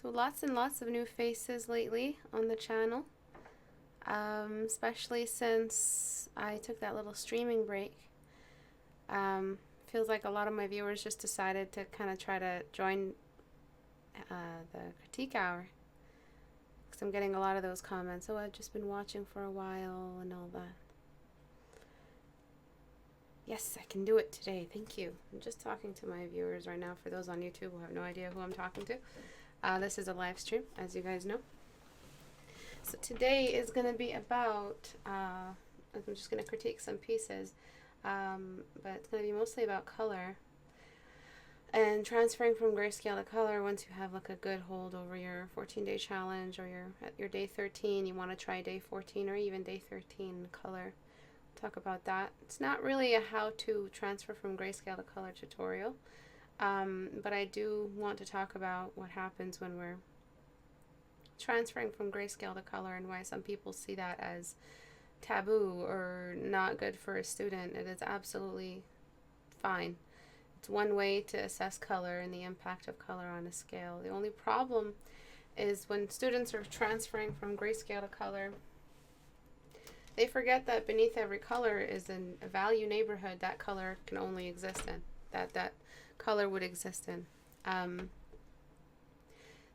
So lots and lots of new faces lately on the channel, especially since I took that little streaming break. Feels like a lot of my viewers just decided to kind of try to join the critique hour, because I'm getting a lot of those comments. Oh, I've just been watching for a while and all that. Yes, I can do it today. Thank you. I'm just talking to my viewers right now. For those on YouTube who have no idea who I'm talking to, this is a live stream, as you guys know. So today is going to be about, I'm just going to critique some pieces, but it's going to be mostly about color and transferring from grayscale to color. Once you have like a good hold over your 14-day challenge, or you're at your day 13, you want to try day 14 or even day 13 color. Talk about that. It's not really a how to transfer from grayscale to color tutorial, but I do want to talk about what happens when we're transferring from grayscale to color and why some people see that as taboo or not good for a student. It is absolutely fine. It's one way to assess color and the impact of color on a scale. The only problem is when students are transferring from grayscale to color, they forget that beneath every color is in a value neighborhood that color can only exist in, that color would exist in,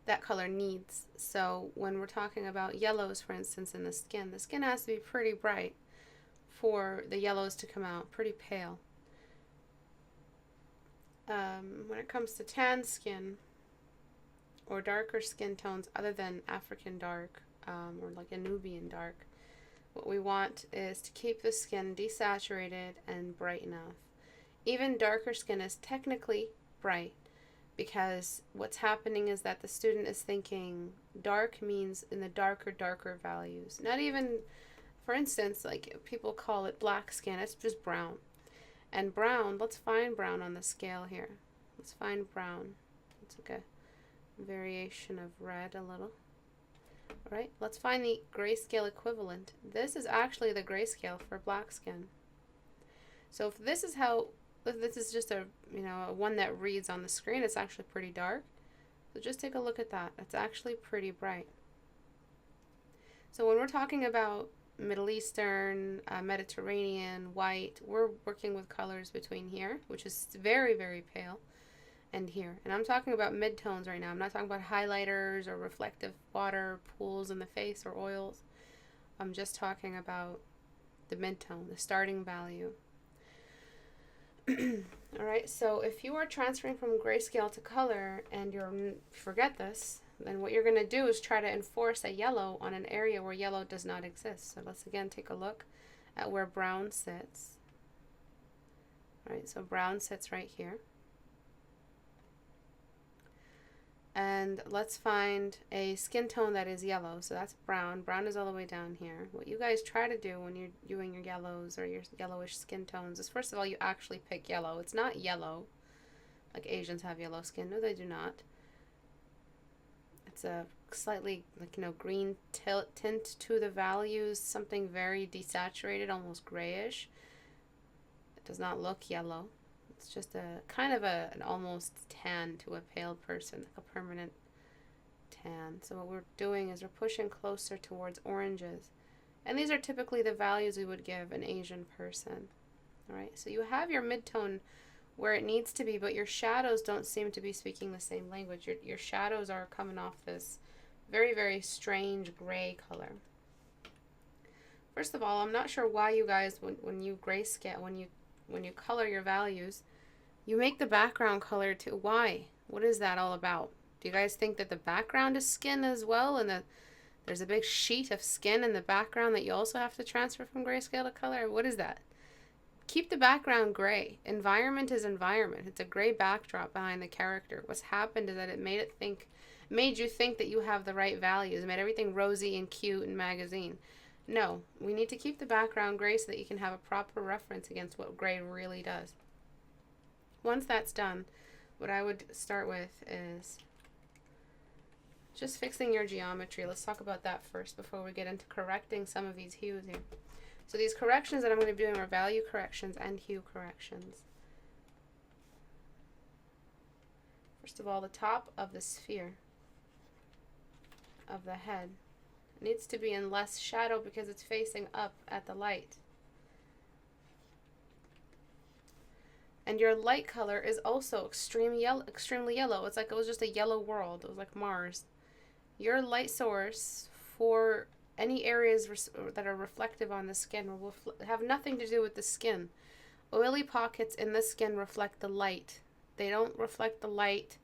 that color needs. So when we're talking about yellows, for instance, in the skin has to be pretty bright for the yellows to come out pretty pale. When it comes to tan skin or darker skin tones other than African dark, or like a Nubian dark, what we want is to keep the skin desaturated and bright enough. Even darker skin is technically bright, because what's happening is that the student is thinking dark means in the darker values. Not even, for instance, like people call it black skin, it's just brown. And brown, let's find brown on the scale here. Let's find brown. It's like a variation of red a little. Alright, let's find the grayscale equivalent. This is actually the grayscale for black skin. So if this is how, if this is just a one that reads on the screen, it's actually pretty dark. So just take a look at that. It's actually pretty bright. So when we're talking about Middle Eastern, Mediterranean, white, we're working with colors between here, which is very, very pale, and here. And I'm talking about midtones right now. I'm not talking about highlighters or reflective water pools in the face or oils. I'm just talking about the midtone, the starting value. Alright, so if you are transferring from grayscale to color and you forget this, then what you're going to do is try to enforce a yellow on an area where yellow does not exist. So let's again take a look at where brown sits. Alright, so brown sits right here. And let's find a skin tone that is yellow. So that's brown. Brown is all the way down here. What you guys try to do when you're doing your yellows or your yellowish skin tones is, first of all, you actually pick yellow. It's not yellow like Asians have yellow skin. No, they do not. It's a slightly green tint to the values, something very desaturated, almost grayish. It does not look yellow. It's just a kind of an almost tan to a pale person, like a permanent tan. So what we're doing is we're pushing closer towards oranges. And these are typically the values we would give an Asian person. Alright, so you have your midtone where it needs to be, but your shadows don't seem to be speaking the same language. Your shadows are coming off this very, very strange gray color. First of all, I'm not sure why you guys, when you grayscale, when you color your values, you make the background color too. Why? What is that all about? Do you guys think that the background is skin as well, and that there's a big sheet of skin in the background that you also have to transfer from grayscale to color? What is that? Keep the background gray. Environment is environment. It's a gray backdrop behind the character. What's happened is that it made you think that you have the right values. It made everything rosy and cute and magazine. No, we need to keep the background gray so that you can have a proper reference against what gray really does. Once that's done, what I would start with is just fixing your geometry. Let's talk about that first before we get into correcting some of these hues here. So these corrections that I'm going to be doing are value corrections and hue corrections. First of all, the top of the sphere. of the head. It needs to be in less shadow because it's facing up at the light. And your light color is also extremely yellow. It's like it was just a yellow world. It was like Mars. Your light source for any areas that are reflective on the skin will have nothing to do with the skin. Oily pockets in the skin reflect the light. They don't reflect the light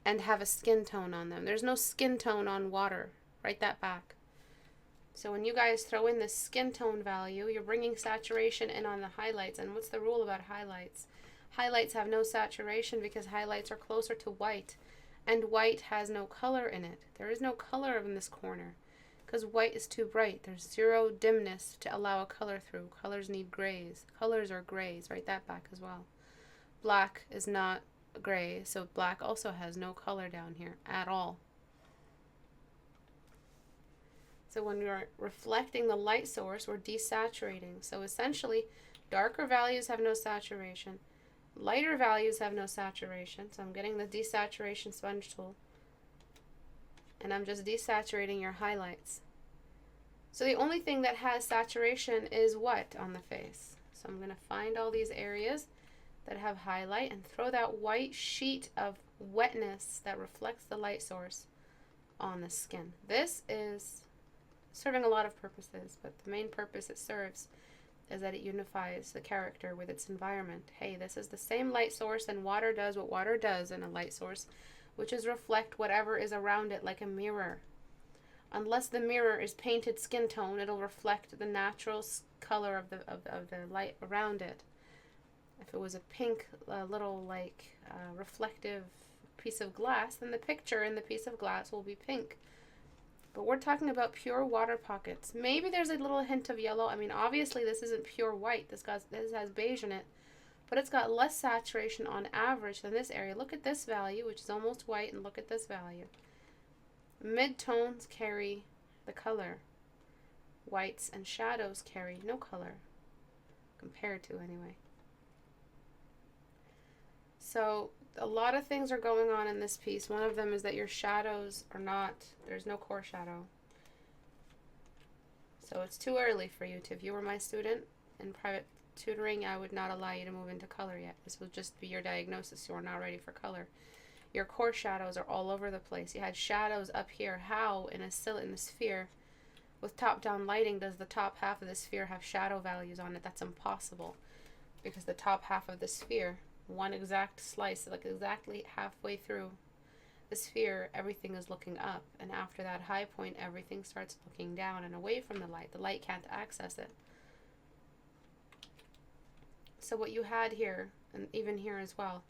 and have a skin tone on them. There's no skin tone on water. Write that back. So when you guys throw in the skin tone value, you're bringing saturation in on the highlights. And what's the rule about highlights? Highlights have no saturation because highlights are closer to white, and white has no color in it. There is no color in this corner because white is too bright. There's zero dimness to allow a color through. Colors need grays. Colors are grays. Write that back as well. Black is not gray, so black also has no color down here at all. So when we're reflecting the light source, we're desaturating. So essentially, darker values have no saturation. Lighter values have no saturation, so I'm getting the desaturation sponge tool, and I'm just desaturating your highlights. So the only thing that has saturation is what on the face? So I'm going to find all these areas that have highlight and throw that white sheet of wetness that reflects the light source on the skin. This is serving a lot of purposes, but the main purpose it serves is that it unifies the character with its environment. Hey, this is the same light source, and water does what water does in a light source, which is reflect whatever is around it like a mirror. Unless the mirror is painted skin tone, it'll reflect the natural color of the light around it. If it was a pink little like reflective piece of glass, then the picture in the piece of glass will be pink. But we're talking about pure water pockets. Maybe there's a little hint of yellow. I mean, obviously this isn't pure white. This has beige in it. But it's got less saturation on average than this area. Look at this value, which is almost white, and look at this value. Mid-tones carry the color. Whites and shadows carry no color. Compared to, anyway. So a lot of things are going on in this piece. One of them is that your shadows are not, there's no core shadow. So it's too early for you to, if you were my student in private tutoring, I would not allow you to move into color yet. This will just be your diagnosis. You are not ready for color. Your core shadows are all over the place. You had shadows up here. How in a sphere with top-down lighting does the top half of the sphere have shadow values on it? That's impossible, because the top half of the sphere, one exact slice, like exactly halfway through the sphere, everything is looking up, and after that high point, everything starts looking down and away from the light. The light can't access it. So what you had here, and even here as well,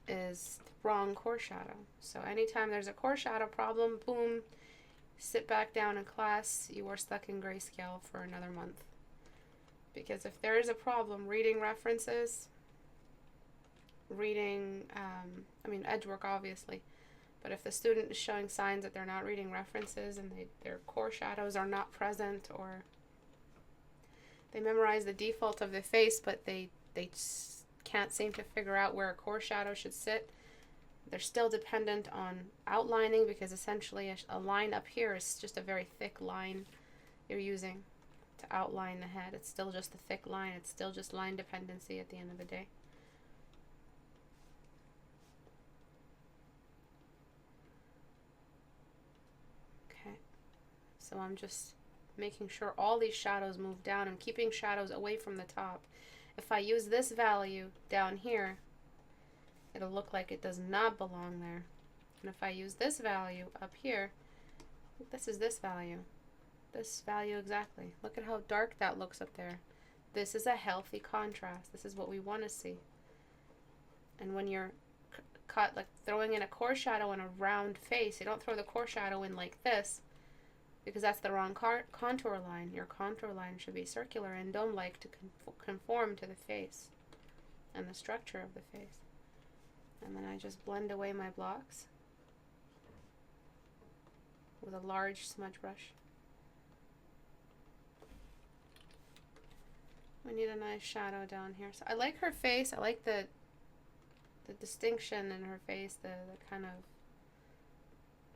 is the wrong core shadow. So anytime there's a core shadow problem, boom, sit back down in class, you are stuck in grayscale for another month. Because if there is a problem reading references, reading, edge work obviously, but if the student is showing signs that they're not reading references and their core shadows are not present, or they memorize the default of the face but they can't seem to figure out where a core shadow should sit, they're still dependent on outlining, because essentially a line up here is just a very thick line you're using to outline the head. It's still just a thick line. It's still just line dependency at the end of the day. Okay, so I'm just making sure all these shadows move down and keeping shadows away from the top. If I use this value down here, it'll look like it does not belong there. And if I use this value up here, this is this value. This value exactly. Look at how dark that looks up there. This is a healthy contrast. This is what we want to see. And when you're like throwing in a core shadow in a round face, you don't throw the core shadow in like this, because that's the wrong contour line. Your contour line should be circular and dome-like to conform to the face and the structure of the face. And then I just blend away my blocks with a large smudge brush. We need a nice shadow down here. So I like her face. I like the distinction in her face, the kind of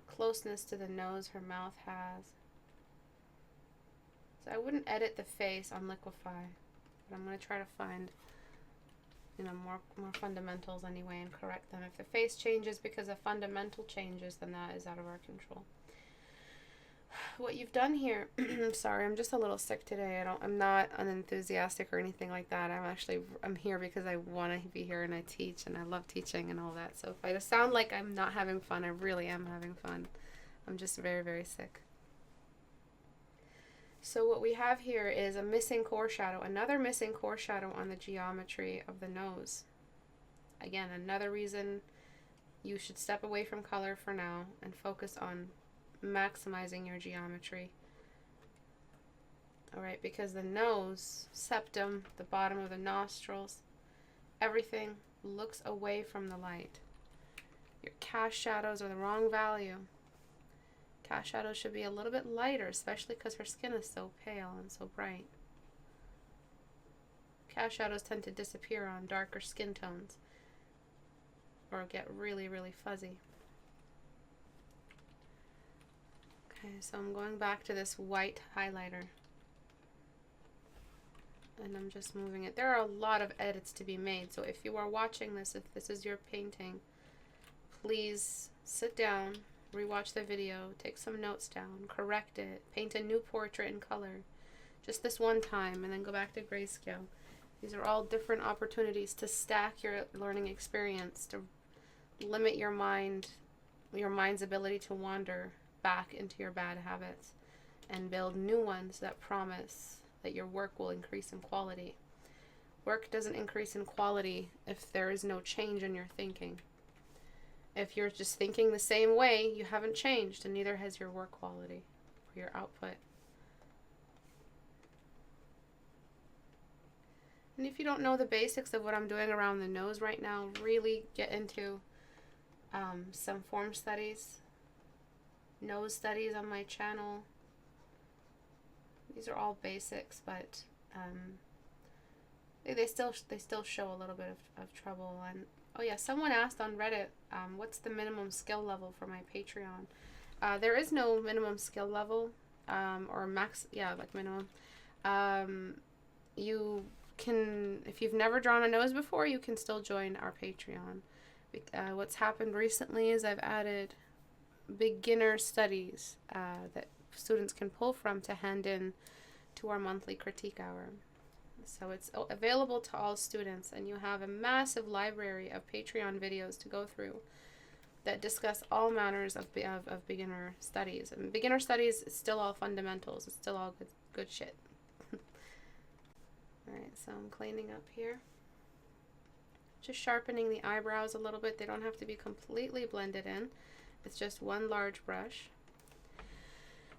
closeness to the nose her mouth has. So I wouldn't edit the face on Liquify, but I'm going to try to find, more fundamentals anyway and correct them. If the face changes because of fundamental changes, then that is out of our control. What you've done here, sorry, I'm just a little sick today. I'm not unenthusiastic or anything like that. I'm here because I want to be here and I teach and I love teaching and all that. So if I sound like I'm not having fun, I really am having fun. I'm just very, very sick. So what we have here is a missing core shadow, another missing core shadow on the geometry of the nose. Again, another reason you should step away from color for now and focus on maximizing your geometry. Alright, because the nose, septum, the bottom of the nostrils, everything looks away from the light. Your cast shadows are the wrong value. Cast shadows should be a little bit lighter, especially because her skin is so pale and so bright. Cast shadows tend to disappear on darker skin tones or get really, really fuzzy. Okay, so I'm going back to this white highlighter. And I'm just moving it. There are a lot of edits to be made, so if you are watching this, if this is your painting, please sit down, rewatch the video, take some notes down, correct it, paint a new portrait in color, just this one time, and then go back to grayscale. These are all different opportunities to stack your learning experience, to limit your mind's ability to wander back into your bad habits, and build new ones that promise that your work will increase in quality. Work doesn't increase in quality if there is no change in your thinking. If you're just thinking the same way, you haven't changed, and neither has your work quality or your output. And if you don't know the basics of what I'm doing around the nose right now, really get into some form studies, nose studies on my channel. These are all basics, but they still show a little bit of trouble. And oh yeah, someone asked on Reddit, what's the minimum skill level for my Patreon? There is no minimum skill level, or max, like minimum. You can, if you've never drawn a nose before, you can still join our Patreon. What's happened recently is I've added beginner studies that students can pull from to hand in to our monthly critique hour. So it's available to all students, and you have a massive library of Patreon videos to go through that discuss all manners of beginner studies. And beginner studies is still all fundamentals. It's still all good shit. Alright, so I'm cleaning up here. Just sharpening the eyebrows a little bit. They don't have to be completely blended in. It's just one large brush.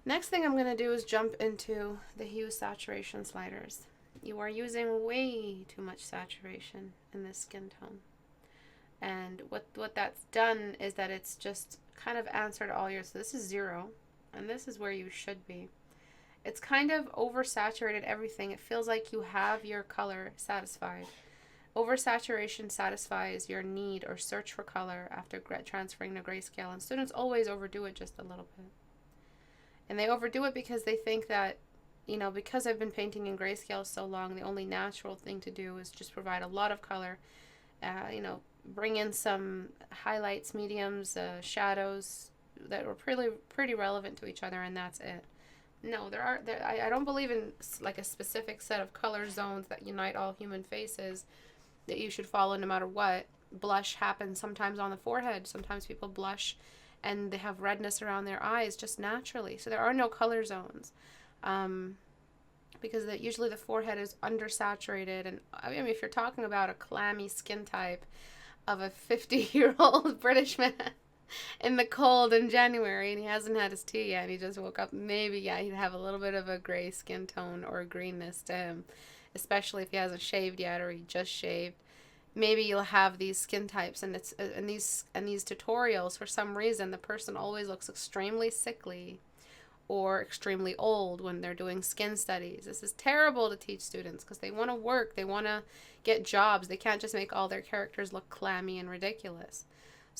Next thing I'm going to do is jump into the hue saturation sliders. You are using way too much saturation in this skin tone. And what that's done is that it's just kind of answered all your, so this is 0, and this is where you should be. It's kind of oversaturated everything. It feels like you have your color satisfied. Oversaturation satisfies your need or search for color after transferring to grayscale, and students always overdo it just a little bit. And they overdo it because they think that, because I've been painting in grayscale so long, the only natural thing to do is just provide a lot of color, bring in some highlights, mediums, shadows that were pretty relevant to each other, and that's it. No, I don't believe in like a specific set of color zones that unite all human faces that you should follow no matter what. Blush happens sometimes on the forehead. Sometimes people blush and they have redness around their eyes just naturally. So there are no color zones. Because usually the forehead is undersaturated. And I mean, if you're talking about a clammy skin type of a 50-year-old British man in the cold in January, and he hasn't had his tea yet, and he just woke up, maybe, he'd have a little bit of a gray skin tone or a greenness to him, especially if he hasn't shaved yet or he just shaved. Maybe you'll have these skin types, and it's in these tutorials, for some reason, the person always looks extremely sickly or extremely old when they're doing skin studies. This is terrible to teach students because they want to work, they want to get jobs. They can't just make all their characters look clammy and ridiculous.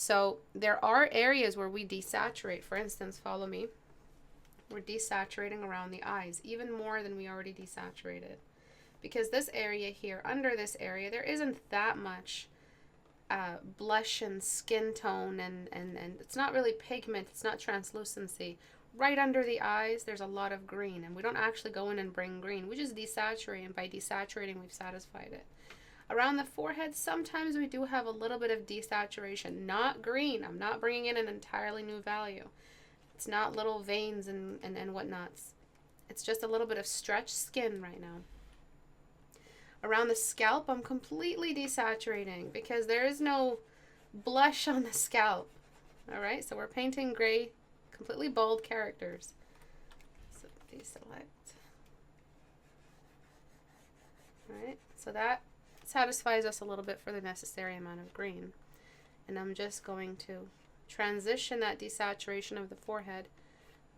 So there are areas where we desaturate. For instance, follow me. We're desaturating around the eyes, even more than we already desaturated. Because this area here, under this area, there isn't that much blush and skin tone, and it's not really pigment, it's not translucency. Right under the eyes, there's a lot of green, and we don't actually go in and bring green. We just desaturate, and by desaturating, we've satisfied it. Around the forehead, sometimes we do have a little bit of desaturation. Not green. I'm not bringing in an entirely new value. It's not little veins and whatnots. It's just a little bit of stretched skin right now. Around the scalp, I'm completely desaturating because there is no blush on the scalp. All right, so we're painting gray, completely bold characters. So deselect. All right, so that satisfies us a little bit for the necessary amount of green. And I'm just going to transition that desaturation of the forehead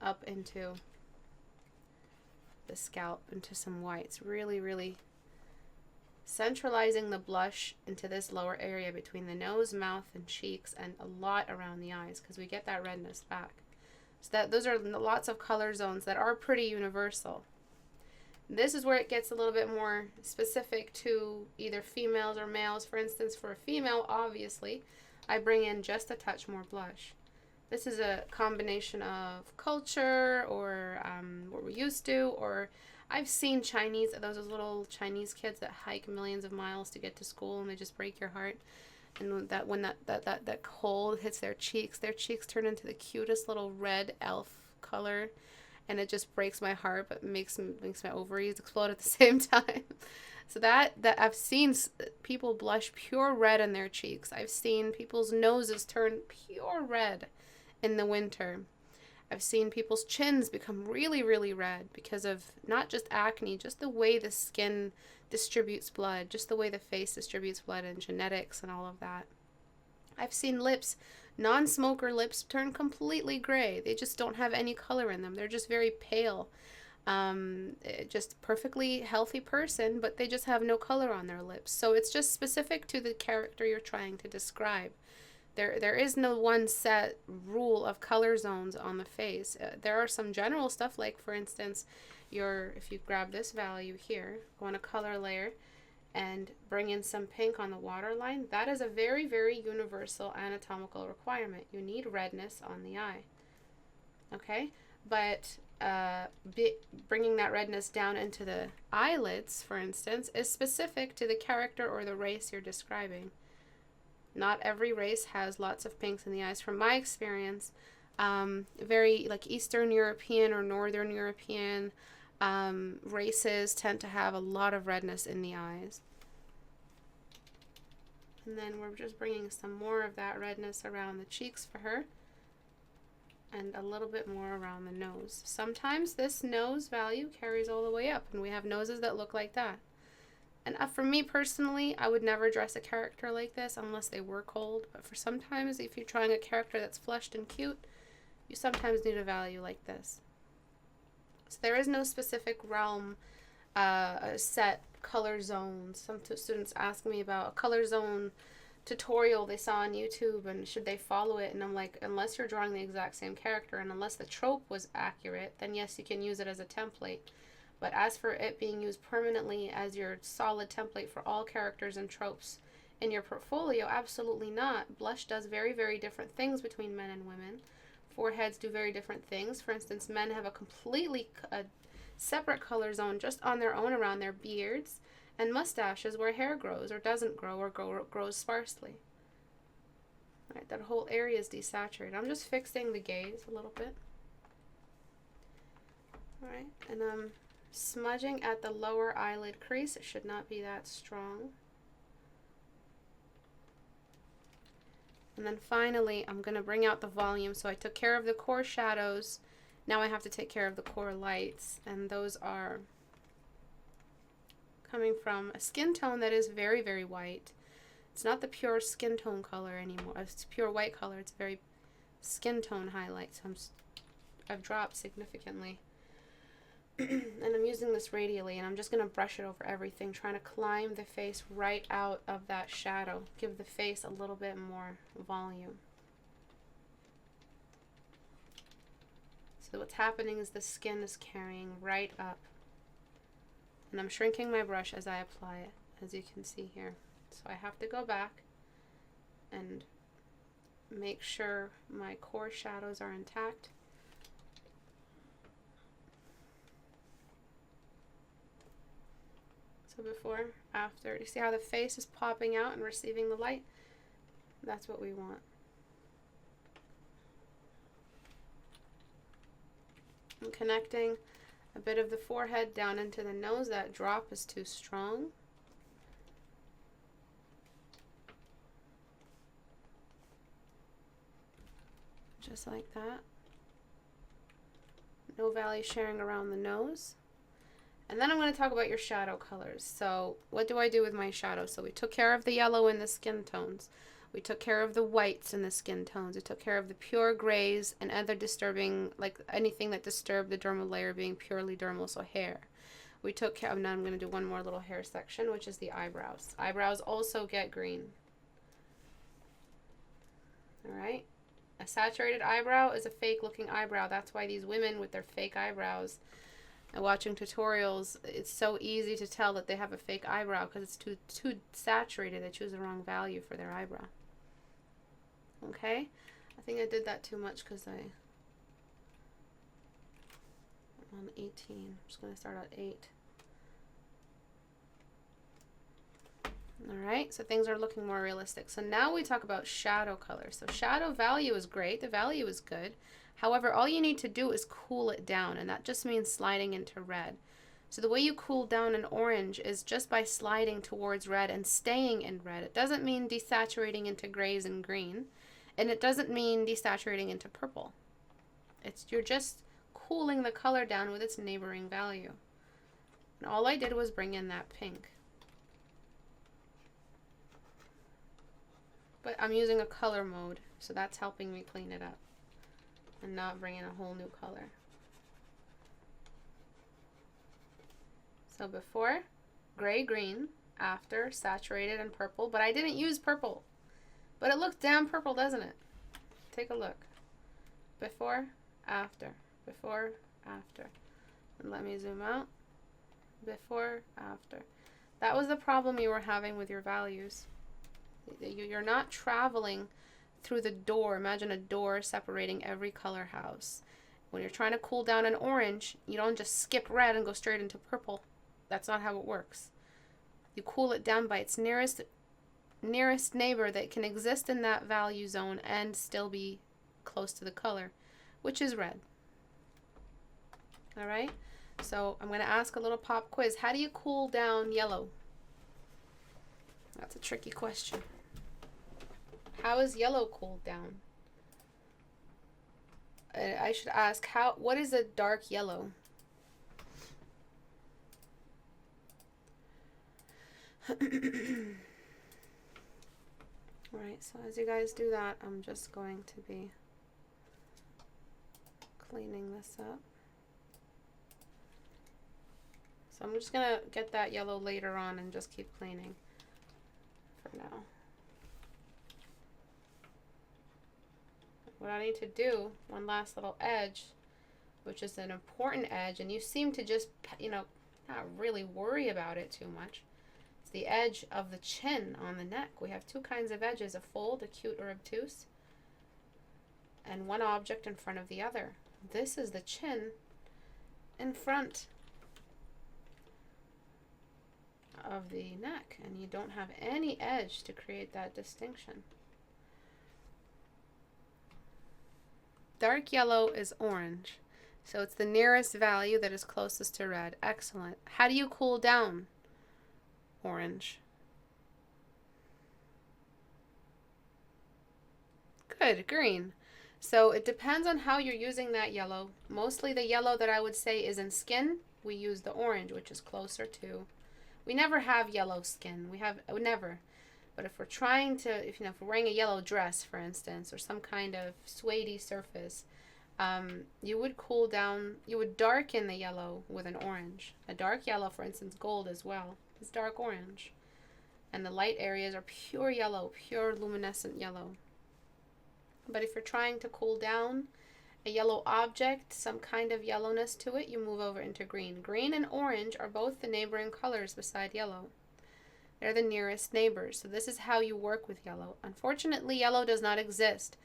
up into the scalp, into some whites. Really, really centralizing the blush into this lower area between the nose, mouth, and cheeks, and a lot around the eyes, because we get that redness back. So that those are lots of color zones that are pretty universal. This is where it gets a little bit more specific to either females or males. For instance, for a female, obviously, I bring in just a touch more blush. This is a combination of culture, or what we're used to, or I've seen those little Chinese kids that hike millions of miles to get to school, and they just break your heart. And when that cold hits their cheeks turn into the cutest little red elf color, and it just breaks my heart, but makes my ovaries explode at the same time. So that I've seen people blush pure red in their cheeks. I've seen people's noses turn pure red in the winter. I've seen people's chins become really, really red because of not just acne, just the way the skin distributes blood, just the way the face distributes blood, and genetics and all of that. I've seen lips, non-smoker lips, turn completely gray. They just don't have any color in them. They're just very pale. Just perfectly healthy person, but they just have no color on their lips. So it's just specific to the character you're trying to describe. There is no one set rule of color zones on the face. There are some general stuff, like for instance, if you grab this value here, go on a color layer and bring in some pink on the waterline, that is a very, very universal anatomical requirement. You need redness on the eye. Okay? But bringing that redness down into the eyelids, for instance, is specific to the character or the race you're describing. Not every race has lots of pinks in the eyes. From my experience, very like Eastern European or Northern European races tend to have a lot of redness in the eyes. And then we're just bringing some more of that redness around the cheeks for her, and a little bit more around the nose. Sometimes this nose value carries all the way up, and we have noses that look like that. And for me personally, I would never dress a character like this unless they were cold. But for sometimes, if you're trying a character that's flushed and cute, you sometimes need a value like this. So there is no specific realm, set color zones. Some students ask me about a color zone tutorial they saw on YouTube, and should they follow it? And I'm like, unless you're drawing the exact same character and unless the trope was accurate, then yes, you can use it as a template. But as for it being used permanently as your solid template for all characters and tropes in your portfolio, absolutely not. Blush does very, very different things between men and women. Foreheads do very different things. For instance, men have a completely separate color zone just on their own around their beards and mustaches, where hair grows or doesn't grow or grows sparsely. All right, that whole area is desaturated. I'm just fixing the gaze a little bit. All right, and I'm smudging at the lower eyelid crease. It should not be that strong. And then finally, I'm going to bring out the volume. So I took care of the core shadows. Now I have to take care of the core lights. And those are coming from a skin tone that is very, very white. It's not the pure skin tone color anymore. It's pure white color. It's very skin tone highlight. So I've dropped significantly. And I'm using this radially, and I'm just going to brush it over everything, trying to climb the face right out of that shadow. Give the face a little bit more volume. So what's happening is the skin is carrying right up. And I'm shrinking my brush as I apply it, as you can see here. So I have to go back and make sure my core shadows are intact. So before, after, you see how the face is popping out and receiving the light? That's what we want. I'm connecting a bit of the forehead down into the nose. That drop is too strong. Just like that. No valley sharing around the nose. And then I'm going to talk about your shadow colors. So what do I do with my shadow? So we took care of the yellow in the skin tones. We took care of the whites in the skin tones. We took care of the pure grays and other disturbing, like anything that disturbed the dermal layer being purely dermal, so hair. We took care of, now I'm going to do one more little hair section, which is the eyebrows. Eyebrows also get green. All right. A saturated eyebrow is a fake looking eyebrow. That's why these women with their fake eyebrows, and watching tutorials, it's so easy to tell that they have a fake eyebrow because it's too saturated. They choose the wrong value for their eyebrow. Okay, I think I did that too much because I'm on 18. I'm just going to start at 8. Alright, so things are looking more realistic. So now we talk about shadow color. So shadow value is great. The value is good. However, all you need to do is cool it down, and that just means sliding into red. So the way you cool down an orange is just by sliding towards red and staying in red. It doesn't mean desaturating into grays and green, and it doesn't mean desaturating into purple. You're just cooling the color down with its neighboring value. And all I did was bring in that pink. But I'm using a color mode, so that's helping me clean it up and not bring in a whole new color. So before, gray, green, after, saturated and purple, but I didn't use purple. But it looks damn purple, doesn't it? Take a look. Before, after, before, after. And let me zoom out. Before, after. That was the problem you were having with your values. You're not traveling through the door. Imagine a door separating every color house. When you're trying to cool down an orange, you don't just skip red and go straight into purple. That's not how it works. You cool it down by its nearest neighbor that can exist in that value zone and still be close to the color, which is red. All right? So I'm going to ask a little pop quiz. How do you cool down yellow? That's a tricky question. How is yellow cooled down? I should ask, what is a dark yellow? Alright, so as you guys do that, I'm just going to be cleaning this up. So I'm just going to get that yellow later on and just keep cleaning for now. What I need to do, one last little edge, which is an important edge, and you seem to just, not really worry about it too much. It's the edge of the chin on the neck. We have two kinds of edges, a fold, acute or obtuse, and one object in front of the other. This is the chin in front of the neck, and you don't have any edge to create that distinction. Dark yellow is orange, so it's the nearest value that is closest to red. Excellent. How do you cool down orange? Good, green. So it depends on how you're using that yellow. Mostly the yellow that I would say is in skin, we use the orange, which is closer to. We never have yellow skin. Never. But if we're trying to, if we're wearing a yellow dress, for instance, or some kind of suede-y surface, you would cool down, you would darken the yellow with an orange. A dark yellow, for instance, gold as well, is dark orange. And the light areas are pure yellow, pure luminescent yellow. But if you're trying to cool down A yellow object, some kind of yellowness to it, you move over into green. Green and orange are both the neighboring colors beside yellow. They're the nearest neighbors. So this is how you work with yellow. Unfortunately, yellow does not exist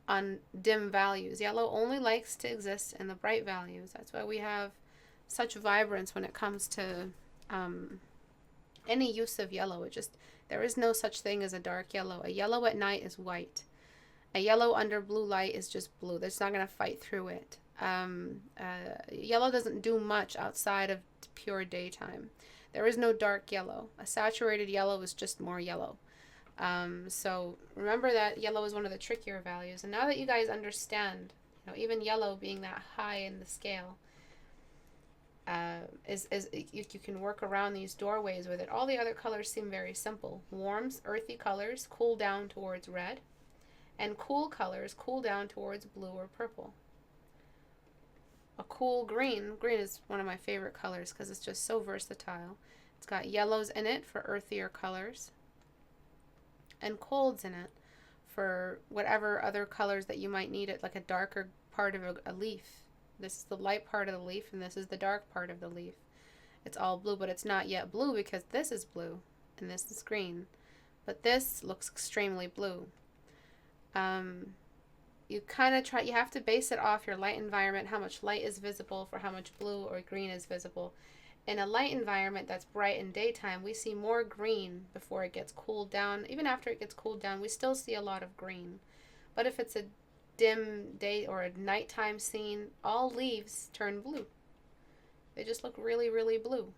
on dim values. Yellow only likes to exist in the bright values. That's why we have such vibrance when it comes to any use of yellow. There is no such thing as a dark yellow. A yellow at night is white. A yellow under blue light is just blue. It's not going to fight through it. Yellow doesn't do much outside of pure daytime. There is no dark yellow. A saturated yellow is just more yellow. So remember that yellow is one of the trickier values. And now that you guys understand, even yellow being that high in the scale, you can work around these doorways with it. All the other colors seem very simple. Warms, earthy colors cool down towards red, and cool colors cool down towards blue or purple. A cool green is one of my favorite colors because it's just so versatile. It's got yellows in it for earthier colors, and colds in it for whatever other colors that you might need it, like a darker part of a leaf. This is the light part of the leaf, and this is the dark part of the leaf. It's all blue, but it's not yet blue because this is blue, and this is green. But this looks extremely blue. You have to base it off your light environment, how much light is visible for how much blue or green is visible. In a light environment that's bright in daytime, we see more green before it gets cooled down. Even after it gets cooled down, we still see a lot of green. But if it's a dim day or a nighttime scene, all leaves turn blue. They just look really, really blue.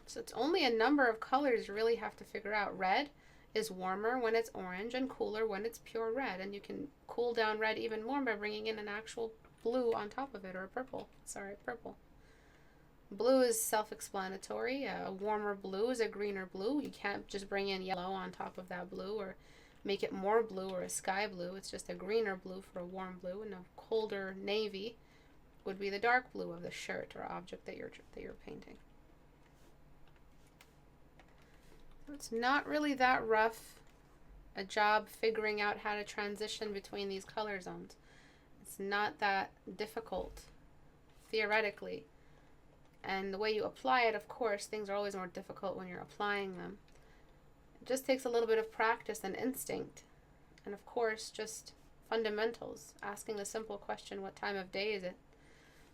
So it's only a number of colors you really have to figure out. Red is warmer when it's orange and cooler when it's pure red. And you can cool down red even more by bringing in an actual blue on top of it, or purple. Blue is self-explanatory. A warmer blue is a greener blue. You can't just bring in yellow on top of that blue or make it more blue or a sky blue. It's just a greener blue for a warm blue, and a colder navy would be the dark blue of the shirt or object that you're painting. It's not really that rough a job figuring out how to transition between these color zones. It's not that difficult, theoretically. And the way you apply it, of course, things are always more difficult when you're applying them. It just takes a little bit of practice and instinct. And of course, just fundamentals. Asking the simple question, what time of day is it?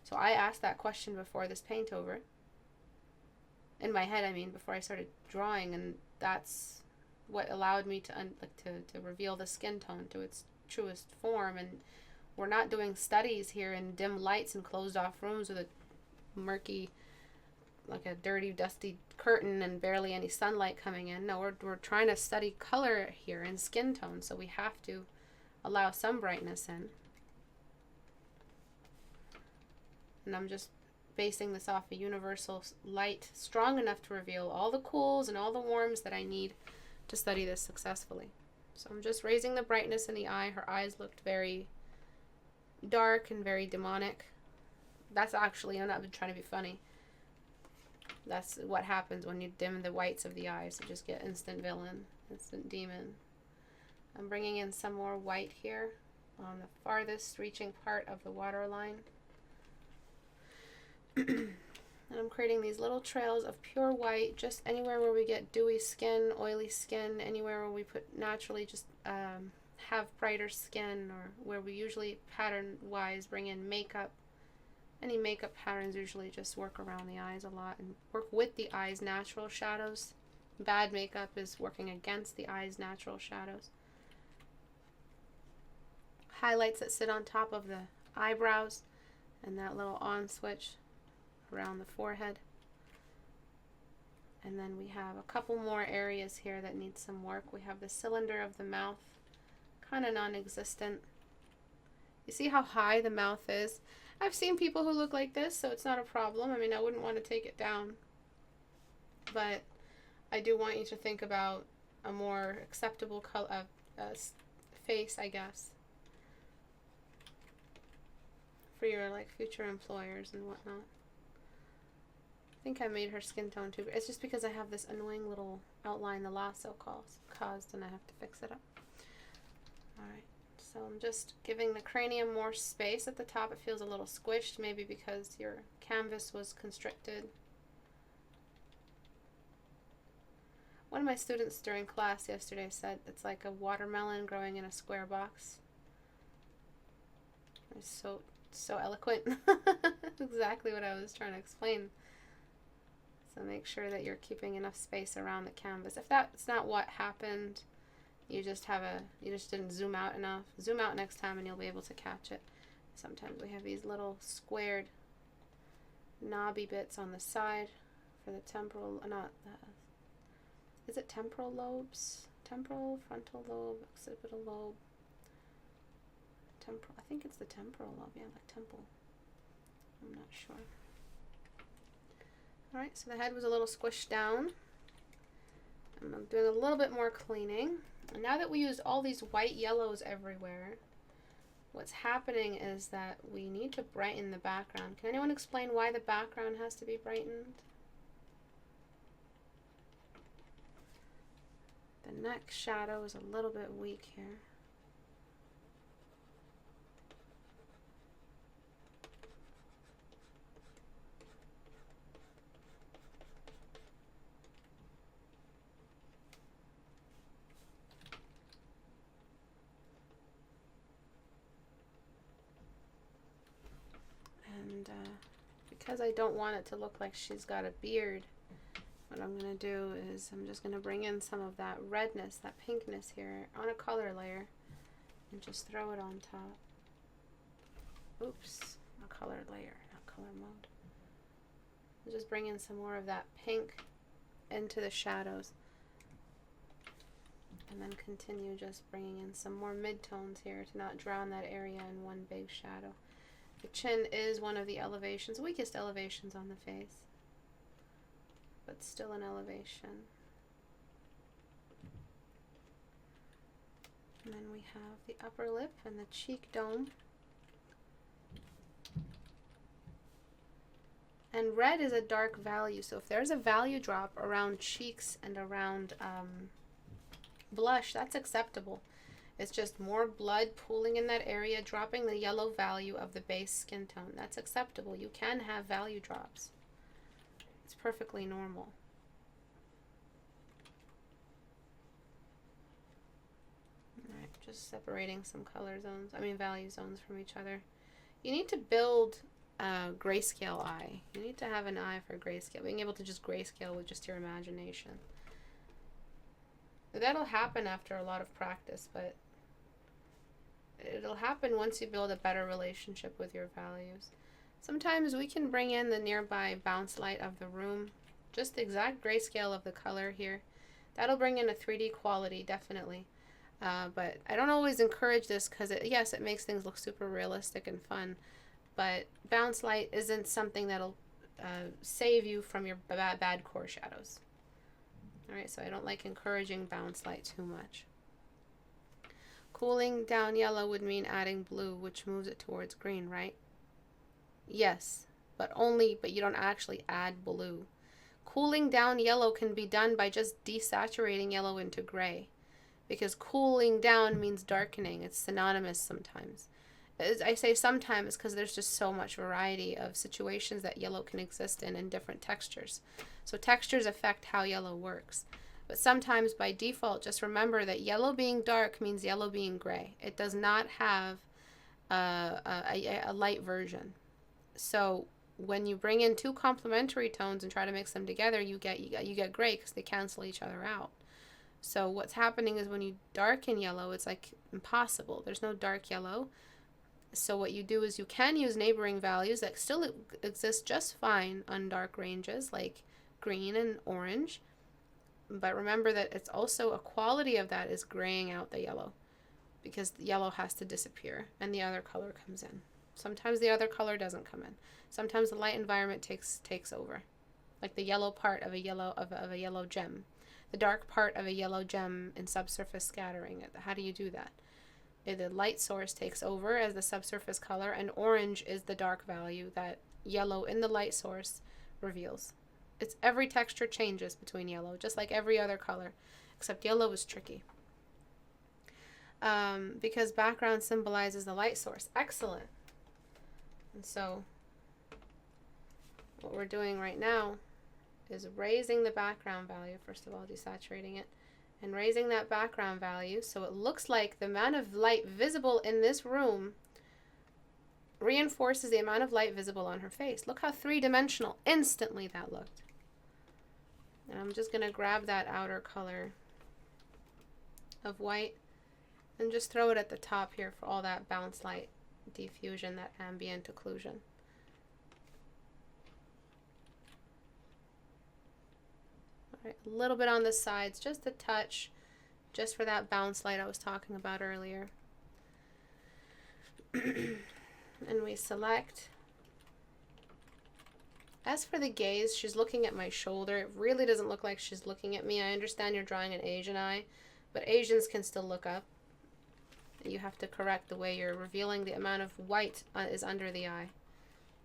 So I asked that question before this paint over. In my head, before I started drawing, and that's what allowed me to reveal the skin tone to its truest form. And we're not doing studies here in dim lights and closed off rooms with a murky, like a dirty, dusty curtain and barely any sunlight coming in. No, we're trying to study color here and skin tone, so we have to allow some brightness in. And I'm just basing this off a universal light strong enough to reveal all the cools and all the warms that I need to study this successfully. So I'm just raising the brightness in the eye. Her eyes looked very dark and very demonic. That's actually, I'm not trying to be funny. That's what happens when you dim the whites of the eyes. You just get instant villain, instant demon. I'm bringing in some more white here on the farthest reaching part of the water line. And I'm creating these little trails of pure white, just anywhere where we get dewy skin, oily skin, anywhere where we naturally just have brighter skin, or where we usually pattern-wise bring in makeup. Any makeup patterns usually just work around the eyes a lot and work with the eyes' natural shadows. Bad makeup is working against the eyes' natural shadows. Highlights that sit on top of the eyebrows, and that little on switch around the forehead. And then we have a couple more areas here that need some work. We have the cylinder of the mouth, kind of non-existent. You see how high the mouth is? I've seen people who look like this, so it's not a problem. I wouldn't want to take it down. But I do want you to think about a more acceptable color, face, I guess, for your future employers and whatnot. I think I made her skin tone too. It's just because I have this annoying little outline the lasso caused, and I have to fix it up. Alright, so I'm just giving the cranium more space at the top. It feels a little squished, maybe because your canvas was constricted. One of my students during class yesterday said it's like a watermelon growing in a square box. It's so eloquent. Exactly what I was trying to explain. So make sure that you're keeping enough space around the canvas. If that's not what happened, you just didn't zoom out enough. Zoom out next time and you'll be able to catch it. Sometimes we have these little squared knobby bits on the side for the temporal, is it temporal lobes? Temporal, frontal lobe, occipital lobe. Temporal, I think it's the temporal lobe, yeah, like temple. I'm not sure. Alright, so the head was a little squished down. I'm doing a little bit more cleaning. And now that we used all these white yellows everywhere, what's happening is that we need to brighten the background. Can anyone explain why the background has to be brightened? The neck shadow is a little bit weak here. And because I don't want it to look like she's got a beard, what I'm going to do is I'm just going to bring in some of that redness, that pinkness here on a color layer and just throw it on top. Oops, a color layer, not color mode. I'll just bring in some more of that pink into the shadows. And then continue just bringing in some more midtones here to not drown that area in one big shadow. The chin is one of the elevations, weakest elevations on the face, but still an elevation. And then we have the upper lip and the cheek dome. And red is a dark value, so if there's a value drop around cheeks and around blush, that's acceptable. It's just more blood pooling in that area, dropping the yellow value of the base skin tone. That's acceptable. You can have value drops. It's perfectly normal. Alright, just separating some value zones from each other. You need to build a grayscale eye. You need to have an eye for grayscale. Being able to just grayscale with just your imagination. That'll happen after a lot of practice, but it'll happen once you build a better relationship with your values. Sometimes we can bring in the nearby bounce light of the room, just the exact grayscale of the color here. That'll bring in a 3D quality, definitely. But I don't always encourage this because, yes, it makes things look super realistic and fun, but bounce light isn't something that'll save you from your bad core shadows. Alright, so I don't like encouraging bounce light too much. Cooling down yellow would mean adding blue, which moves it towards green, right? Yes, but you don't actually add blue. Cooling down yellow can be done by just desaturating yellow into gray, because cooling down means darkening. It's synonymous sometimes. I say sometimes because there's just so much variety of situations that yellow can exist in different textures. So textures affect how yellow works. But sometimes by default, just remember that yellow being dark means yellow being gray. It does not have a light version. So when you bring in two complementary tones and try to mix them together, you get gray because they cancel each other out. So what's happening is when you darken yellow, it's like impossible. There's no dark yellow. So what you do is you can use neighboring values that still exist just fine on dark ranges like green and orange. But remember that it's also a quality of that is graying out the yellow, because the yellow has to disappear and the other color comes in. Sometimes the other color doesn't come in. Sometimes the light environment takes over, like the yellow part of a yellow gem, the dark part of a yellow gem in subsurface scattering. How do you do that? The light source takes over as the subsurface color, and orange is the dark value that yellow in the light source reveals. It's every texture changes between yellow, just like every other color, except yellow is tricky. because background symbolizes the light source. Excellent. And so what we're doing right now is raising the background value, first of all, desaturating it, and raising that background value so it looks like the amount of light visible in this room reinforces the amount of light visible on her face. Look how three-dimensional instantly that looked. And I'm just going to grab that outer color of white and just throw it at the top here for all that bounce light diffusion, that ambient occlusion. All right, a little bit on the sides, just a touch, just for that bounce light I was talking about earlier. And we select. As for the gaze, she's looking at my shoulder. It really doesn't look like she's looking at me. I understand you're drawing an Asian eye, but Asians can still look up. You have to correct the way you're revealing the amount of white is under the eye.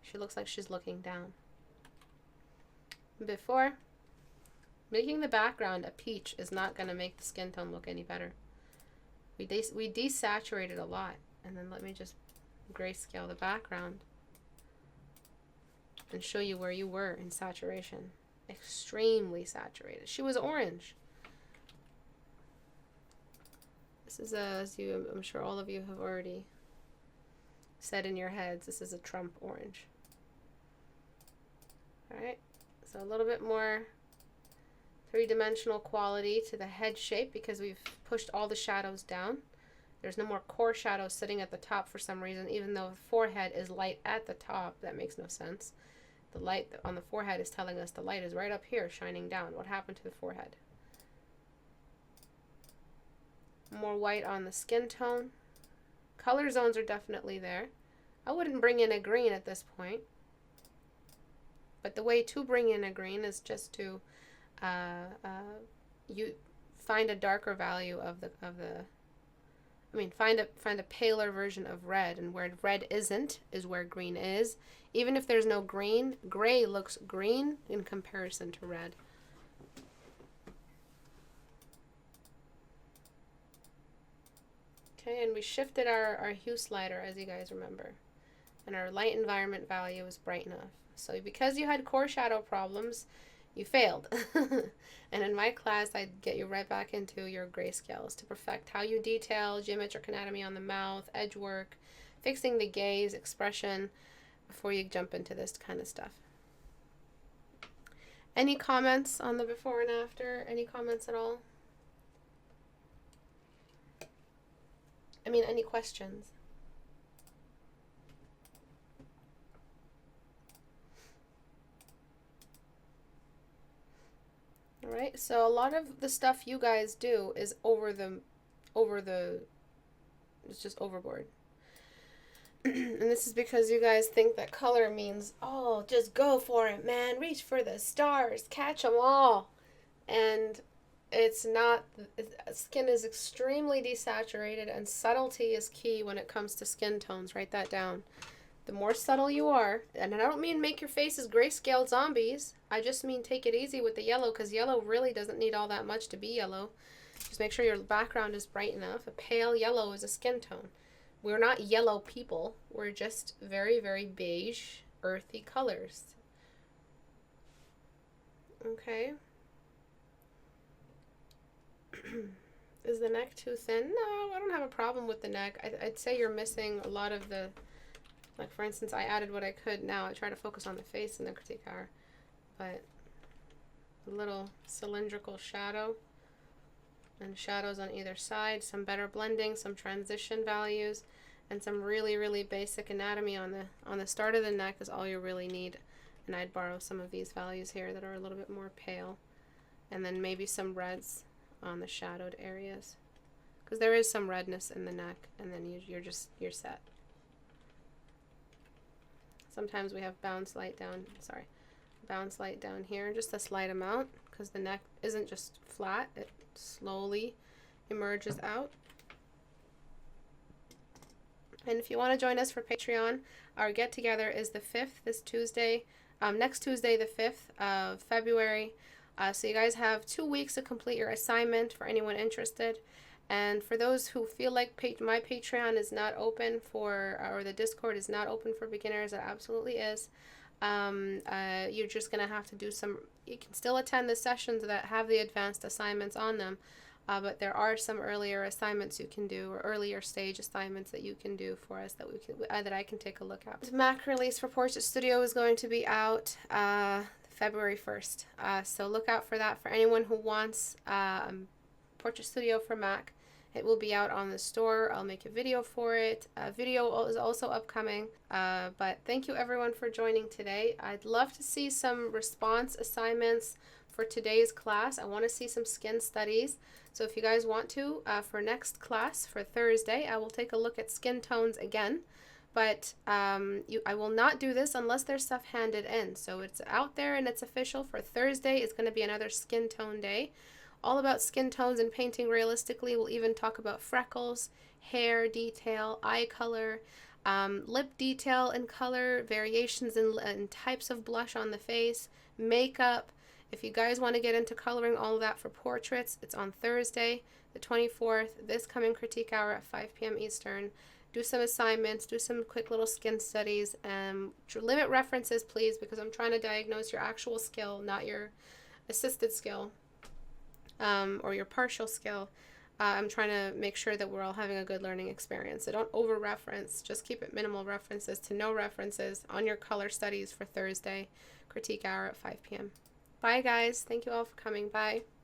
She looks like she's looking down. Before, making the background a peach is not going to make the skin tone look any better. We desaturated a lot. And then let me just grayscale the background and show you where you were in saturation. Extremely saturated. She was orange. This is I'm sure all of you have already said in your heads, this is a Trump orange. Alright, so a little bit more three-dimensional quality to the head shape because we've pushed all the shadows down. There's no more core shadows sitting at the top for some reason, even though the forehead is light at the top. That makes no sense. The light on the forehead is telling us the light is right up here shining down. What happened to the forehead? More white on the skin tone. Color zones are definitely there. I wouldn't bring in a green at this point. But the way to bring in a green is just to you find a darker value of the find a paler version of red, and where red isn't is where green is. Even if there's no green, gray looks green in comparison to red. Okay, and we shifted our hue slider, as you guys remember, and our light environment value is bright enough. So because you had core shadow problems, you failed. And in my class, I'd get you right back into your grayscales to perfect how you detail geometric anatomy on the mouth, edge work, fixing the gaze, expression, before you jump into this kind of stuff. Any comments on the before and after? Any comments at all? I mean, any questions? All right, so a lot of the stuff you guys do is it's just overboard. And this is because you guys think that color means, oh, just go for it, man, reach for the stars, catch them all. And it's not. Skin is extremely desaturated, and subtlety is key when it comes to skin tones. Write that down. The more subtle you are, and I don't mean make your faces grayscale zombies, I just mean take it easy with the yellow, because yellow really doesn't need all that much to be yellow. Just make sure your background is bright enough. A pale yellow is a skin tone. We're not yellow people. We're just very, very beige, earthy colors. Okay. Is the neck too thin? No, I don't have a problem with the neck. I'd say you're missing a lot of the, like for instance, I added what I could. Now I try to focus on the face in the critique hour, but a little cylindrical shadow and shadows on either side, some better blending, some transition values, and some really, really basic anatomy on the start of the neck is all you really need. And I'd borrow some of these values here that are a little bit more pale, and then maybe some reds on the shadowed areas, because there is some redness in the neck, and then you're set. Sometimes we have bounce light down here, just a slight amount, because the neck isn't just flat, it slowly emerges out. And if you want to join us for Patreon, our get together is the 5th, this Tuesday, next Tuesday the 5th of February. So you guys have 2 weeks to complete your assignment for anyone interested. And for those who feel like my Patreon is not open for, or the Discord is not open for beginners, it absolutely is. You're just going to have to do some, you can still attend the sessions that have the advanced assignments on them, but there are some earlier assignments you can do, or earlier stage assignments that you can do for us that we can, that I can take a look at. The Mac release for Portrait Studio is going to be out February 1st, so look out for that for anyone who wants Portrait Studio for Mac. It will be out on the store. I'll make a video for it. A video is also upcoming. But thank you everyone for joining today. I'd love to see some response assignments for today's class. I want to see some skin studies. So if you guys want to, for next class, for Thursday, I will take a look at skin tones again. But I will not do this unless there's stuff handed in. So it's out there and it's official. For Thursday, it's going to be another skin tone day. All about skin tones and painting realistically. We'll even talk about freckles, hair detail, eye color, lip detail and color, variations in types of blush on the face, makeup. If you guys want to get into coloring all of that for portraits, it's on Thursday, the 24th, this coming critique hour at 5 p.m. Eastern. Do some assignments, do some quick little skin studies, and limit references, please, because I'm trying to diagnose your actual skill, not your assisted skill. Or your partial skill. I'm trying to make sure that we're all having a good learning experience. So don't over-reference. Just keep it minimal references to no references on your color studies for Thursday, critique hour at 5 p.m. Bye, guys. Thank you all for coming. Bye.